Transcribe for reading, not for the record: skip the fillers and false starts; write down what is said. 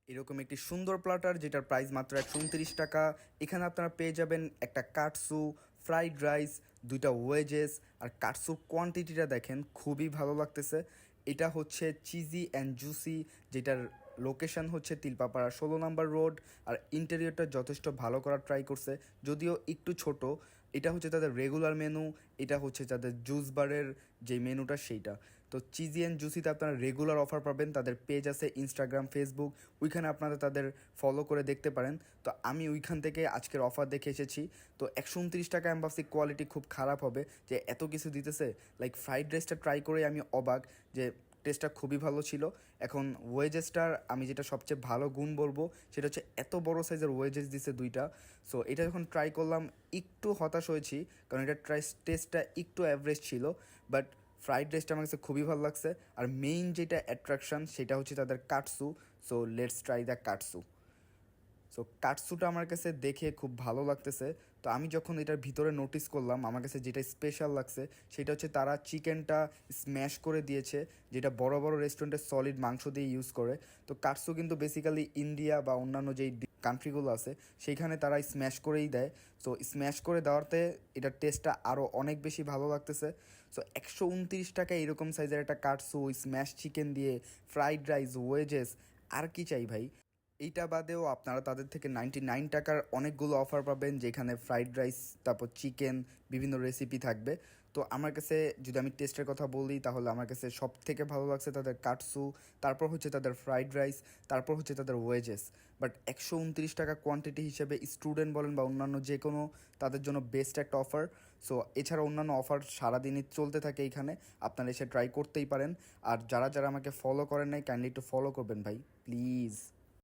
এরকম একটি সুন্দর প্ল্যাটার যেটার প্রাইস মাত্র 129 টাকা। এখানে আপনারা পেয়ে যাবেন একটা কাটসু, ফ্রাইড রাইস, দুইটা ওয়েজেস। আর কাটসুর কোয়ান্টিটিটা দেখেন, খুবই ভালো লাগতেছে। এটা হচ্ছে চিজি অ্যান্ড জুসি, যেটার লোকেশন হচ্ছে তিলপাপাড়া 16 নম্বর রোড। আর ইন্টেরিয়রটা যথেষ্ট ভালো করার ট্রাই করছে, যদিও একটু ছোট। এটা হচ্ছে তাদের রেগুলার মেনু, এটা হচ্ছে তাদের জুস বারের যে মেনুটা সেইটা। তো চিজি অ্যান্ড জুসিতে আপনারা রেগুলার অফার পাবেন। তাদের পেজ আছে ইনস্টাগ্রাম, ফেসবুক, ওইখানে আপনারা তাদের ফলো করে দেখতে পারেন। তো আমি ওইখান থেকে আজকের অফার দেখে এসেছি। তো 129 টাকা আমি ভাবছি কোয়ালিটি খুব খারাপ হবে, যে এত কিছু দিতেছে। লাইক ফ্রাইড রাইসটা ট্রাই করে আমি অবাক, যে টেস্টটা খুবই ভালো ছিল। এখন ওয়েজেসটার আমি যেটা সবচেয়ে ভালো গুণ বলবো, সেটা হচ্ছে এত বড় সাইজের ওয়েজেস দিছে দুইটা। সো এটা যখন ট্রাই করলাম একটু হতাশ হয়েছি, কারণ এটা টেস্টটা একটু অ্যাভারেজ ছিল। বাট ফ্রাইড রাইসটা আমার কাছে খুবই ভালো লাগছে। আর মেইন যেটা অ্যাট্রাকশন সেটা হচ্ছে তাদের katsu. So let's try the katsu. So কাটসুটা আমার কাছে দেখে খুব ভালো লাগতেছে। তো আমি যখন এটার ভিতরে নোটিস করলাম, আমার কাছে যেটা স্পেশাল লাগছে সেটা হচ্ছে তারা চিকেনটা স্ম্যাশ করে দিয়েছে, যেটা বড় বড় রেস্টুরেন্টে সলিড মাংস দিয়ে ইউজ করে। তো কাটসু কিন্তু বেসিক্যালি ইন্ডিয়া বা অন্যান্য যেই কান্ট্রিগুলো আছে সেইখানে তারা স্ম্যাশ করেই দেয়। সো স্ম্যাশ করে দেওয়াতে এটার টেস্টটা আরও অনেক বেশি ভালো লাগতেছে। সো 129 টাকায় এরকম সাইজের একটা কাটসু, স্ম্যাশ চিকেন দিয়ে, ফ্রাইড রাইস, ওয়েজেস, আর কি চাই ভাই। এইটা বাদেও আপনারা তাদের থেকে 99 টাকার অনেকগুলো অফার পাবেন, যেখানে ফ্রাইড রাইস, তারপর চিকেন, বিভিন্ন রেসিপি থাকবে। তো আমার কাছে যদি আমি টেস্টের কথা বলি, তাহলে আমার কাছে সব থেকে ভালো লাগছে তাদের কাটসু, তারপর হচ্ছে তাদের ফ্রাইড রাইস, তারপর হচ্ছে তাদের ওয়েজেস। বাট 129 টাকা কোয়ান্টিটি হিসেবে স্টুডেন্ট বলেন বা অন্যান্য যে কোনো, তাদের জন্য বেস্ট একটা অফার। সো এছাড়া অন্যান্য অফার সারাদিনই চলতে থাকে এইখানে, আপনারা এসে ট্রাই করতেই পারেন। আর যারা যারা আমাকে ফলো করেন নাই, কাইন্ডলি একটু ফলো করবেন ভাই, প্লিজ।